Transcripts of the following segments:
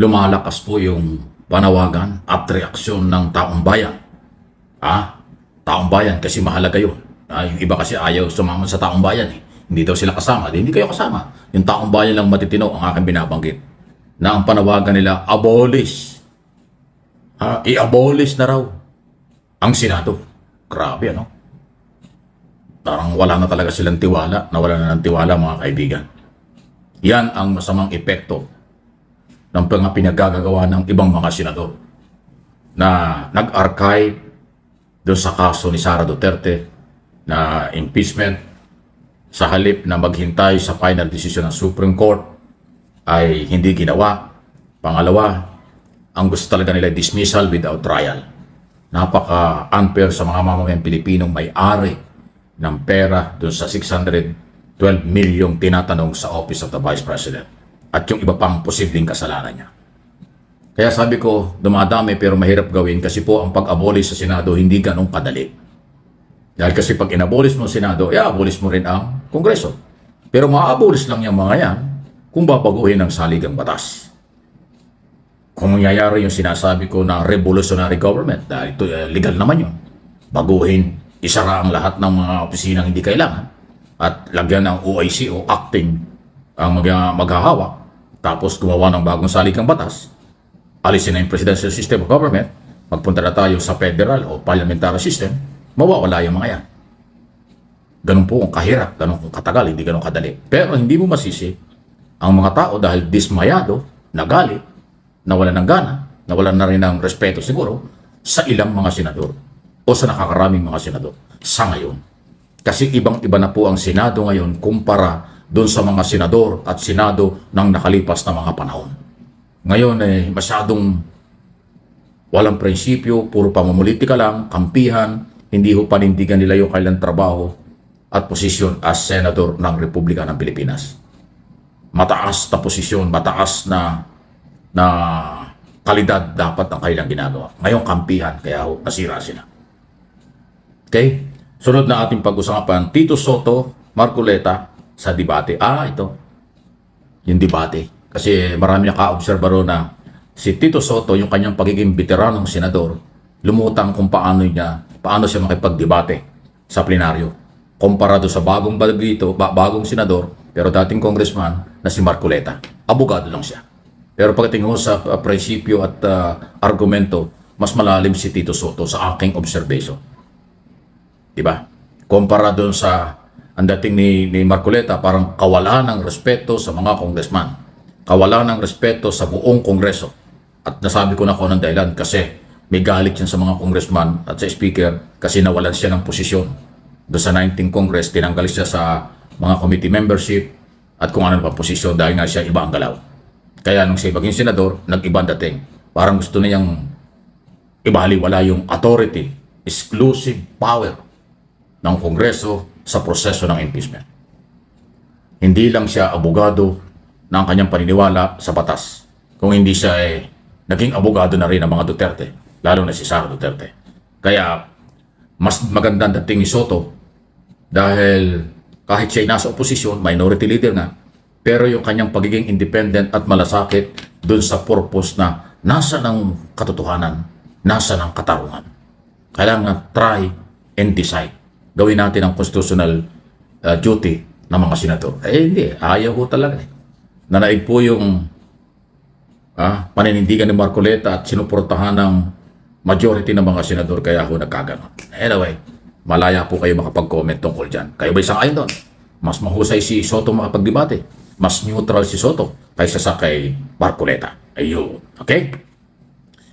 lumalakas po yung panawagan at reaksyon ng taong bayan. Taong bayan kasi mahalaga yun. Yung iba kasi ayaw sumama sa taong bayan eh. Hindi daw sila kasama. Hindi kayo kasama. Yung taong bayan lang matitino ang aking binabanggit. Na ang panawagan nila, abolish. I-abolish na raw ang Senado. Grabe ano? Parang wala na talaga silang tiwala. Nawala na ng tiwala mga kaibigan. Yan ang masamang epekto ng mga pinagagagawa ng ibang mga senador na nag-archive doon sa kaso ni Sara Duterte na impeachment sa halip na maghintay sa final decision ng Supreme Court ay hindi ginawa. Pangalawa, ang gusto talaga nila dismissal without trial. Napaka-unfair sa mga mamamayang Pilipinong may-ari ng pera doon sa 612 milyong tinatanong sa Office of the Vice President at yung iba pang posibleng kasalanan niya. Kaya sabi ko, dumadami pero mahirap gawin kasi po ang pag-abolish sa Senado hindi ganong kadali. Dahil kasi pag inabolish mo ang Senado, i-abolish mo rin ang Kongreso. Pero ma-abolish lang yung mga yan kung babaguhin ang saligang batas. Kung mangyayari yung sinasabi ko na revolutionary government, dahil ito legal naman yun, baguhin, isara ang lahat ng mga opisinang hindi kailangan at lagyan ng OIC o acting ang maghahawak, tapos gumawa ng bagong saligang batas, alisin na yung presidential system of government, magpunta na tayo sa federal o parliamentary system, mawawala yung mga yan. Ganun po ang kahirap, ganun kung katagal, hindi ganun kadali. Pero hindi mo masisi ang mga tao dahil dismayado, nagalit, nawalan ng gana, nawalan na rin ng respeto siguro sa ilang mga senador o sa nakakaraming mga senador sa ngayon. Kasi ibang-iba na po ang Senado ngayon kumpara doon sa mga senador at senado ng nakalipas na mga panahon. Ngayon masyadong walang prinsipyo, puro pamumulitika lang, kampihan, hindi ho panindigan nila yung kailang trabaho at posisyon as senador ng Republika ng Pilipinas. Mataas na posisyon, mataas na kalidad dapat ang kailang ginagawa. Ngayon kampihan, kaya ho, nasira sila. Okay? Sunod na ating pag-usapan, Tito Soto, Marcoleta sa debate. Ito. Yung debate. Kasi marami naka-observe na si Tito Soto, yung kanyang pagiging veteranong senador, lumutang kung paano siya makipagdebate sa plenaryo. Komparado sa bagong senador, pero dating congressman na si Marcoleta. Abogado lang siya. Pero pagdating mo sa prinsipyo at argumento, mas malalim si Tito Soto sa aking observation. Diba? Kumpara doon sa ang dating ni Marcoleta, parang kawalan ng respeto sa mga congressman. Kawalan ng respeto sa buong kongreso. At nasabi ko na kung anong dahilan kasi may galit yan sa mga congressman at sa speaker kasi nawalan siya ng posisyon. Doon sa 19th Congress, tinanggal siya sa mga committee membership at kung ano pa posisyon dahil nga siya iba ang galaw. Kaya nung siya maging senador, nag-ibang dating. Parang gusto niyang ibaliwala yung authority, exclusive power ng Kongreso sa proseso ng impeachment. Hindi lang siya abogado ng kanyang paniniwala sa batas. Kung hindi siya naging abogado na rin ng mga Duterte, lalo na si Sara Duterte. Kaya mas magandang dating ni Soto dahil kahit siya nasa oposisyon, minority leader nga, pero yung kanyang pagiging independent at malasakit dun sa purpose na nasa ng katotohanan, nasa ng katarungan. Kailangan try and decide. Gawin natin ang constitutional duty ng mga senador. Hindi. Ayaw ko talaga. Nanaig po yung paninindigan ni Marcoleta at sinuportahan ng majority ng mga senador kaya ako nagkaganon. Anyway, malaya po kayo makapag-comment tungkol dyan. Kayo ba isang ayon doon? Mas mahusay si Soto makapagdebate. Mas neutral si Soto kaysa sa kay Marcoleta. Ayun. Okay?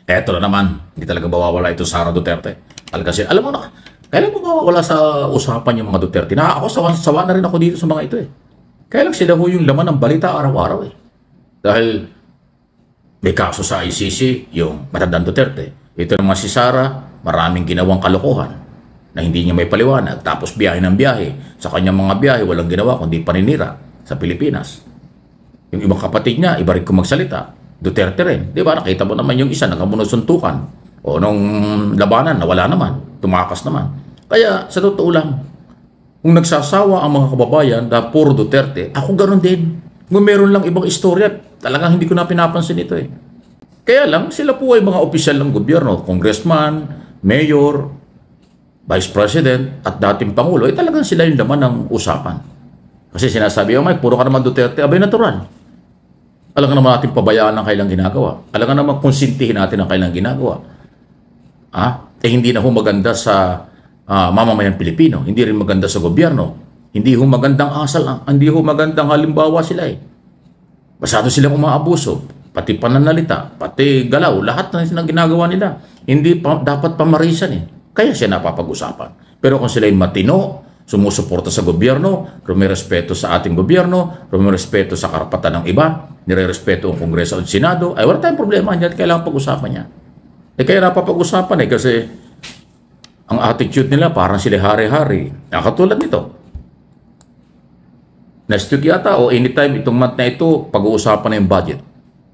Eto na naman. Hindi talaga mawawala ito Sara Duterte. Kasi alam mo na, kailan mo mawawala sa usapan yung mga Duterte? Ako, sawa na rin ako dito sa mga ito Kaya lang sila ho yung laman ng balita araw-araw Dahil may kaso sa ICC, yung matandang Duterte. Ito naman si Sara, maraming ginawang kalokohan na hindi niya may paliwanag. Tapos biyahe ng biyahe. Sa kanyang mga biyahe, walang ginawa kundi paninira sa Pilipinas. Yung ibang kapatid niya, iba rin kung magsalita. Duterte rin. Di ba? Nakita mo naman yung isa, nakamunod suntukan. O nung labanan, nawala naman. Tumakas naman. Kaya, sa totoo lang, kung nagsasawa ang mga kababayan na puro Duterte, ako ganoon din. Kung meron lang ibang istorya, talagang hindi ko na pinapansin ito Kaya lang, sila po ay mga opisyal ng gobyerno, congressman, mayor, vice president, at dating pangulo, talagang sila yung laman ng usapan. Kasi sinasabi, Mike, puro ka naman Duterte, abay natural. Alam ka naman natin pabayaan ang kailang ginagawa. Alam ka naman konsintihin natin ang kailang ginagawa. Hindi na ho maganda sa mamamayan Pilipino. Hindi rin maganda sa gobyerno. Hindi ho magandang asal, hindi ho magandang halimbawa sila eh. Masyado silang umaabuso. Pati pananalita, pati galaw, lahat na ginagawa nila. Hindi dapat pamarisan eh. Kaya siya napapag-usapan. Pero kung sila yung matino, sumusuporta sa gobyerno, rumirespeto sa ating gobyerno, rumirespeto sa karapatan ng iba, nirerespeto ang Kongreso at Senado, ay wala tayong problema. Hindi kailangan pag-usapan niya. Kaya napapag-usapan kasi ang attitude nila parang sila hari-hari. Katulad nito. Next week yata o anytime itong month na ito, pag-uusapan na yung budget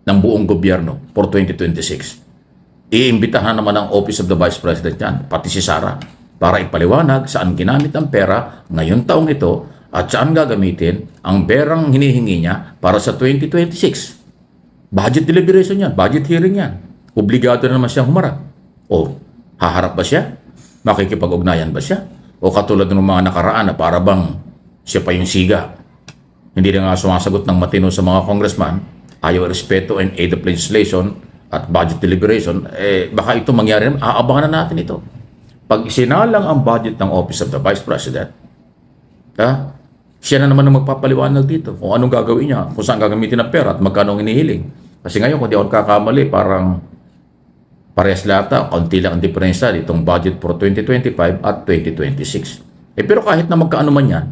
ng buong gobyerno for 2026. Iimbitahan naman ang Office of the Vice President yan, pati si Sara, para ipaliwanag saan ginamit ang pera ngayong taong ito at saan gagamitin ang perang hinihingi niya para sa 2026. Budget deliberation yan, budget hearing yan. Obligado na naman siyang humarap. O, haharap ba siya? Makikipag-ugnayan ba siya? O katulad ng mga nakaraan na para bang siya pa yung siga? Hindi na nga sumasagot ng matino sa mga congressman, ayaw respeto and aid of legislation at budget deliberation, baka ito mangyari naman, aabangan na natin ito. Pag isinalang ang budget ng Office of the Vice President, siya na naman ang magpapaliwanag dito kung anong gagawin niya, kung saan gagamitin ang pera at magkano ang hinihiling. Kasi ngayon, kung di ako kakamali, parang parehas lahat, kaunti lang ang diferensya ditong budget for 2025 at 2026. Pero kahit na magkaano man yan,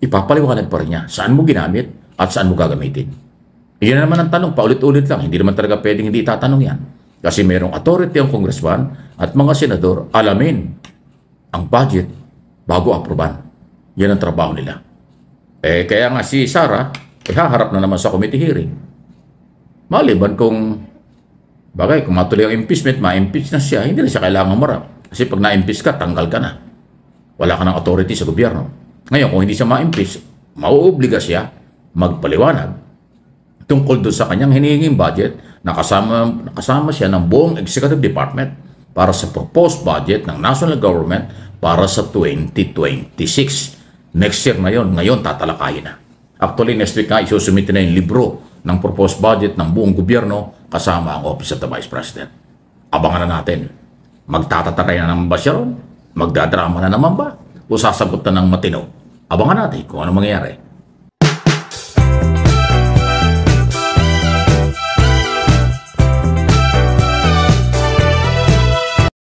ipapaliwanag pa rin niya saan mo ginamit at saan mo gagamitin. Iyan naman ang tanong, paulit-ulit lang. Hindi naman talaga pwedeng hindi itatanong yan. Kasi merong authority ang congressman at mga senador alamin ang budget bago aproban. Yan ang trabaho nila. Kaya nga si Sara, haharap na naman sa committee hearing. Maliban kung kung matuloy ang impeachment, ma-impeach na siya, hindi na siya kailangan marap. Kasi pag na-impeach ka, tanggal ka na. Wala ka ng authority sa gobyerno. Ngayon, kung hindi siya ma-impeach, mauobliga siya magpaliwanag tungkol doon sa kanyang hinihinging budget na kasama siya ng buong executive department para sa proposed budget ng national government para sa 2026. Next year na yun. Ngayon, tatalakayin na. Actually, next week nga, isusumite na yung libro ng proposed budget ng buong gobyerno kasama ang Office of the Vice President. Abangan na natin. Magtatataray na naman ba siya ron? Magdadrama na naman ba? O sasagot na ng matino? Abangan natin kung ano mangyayari.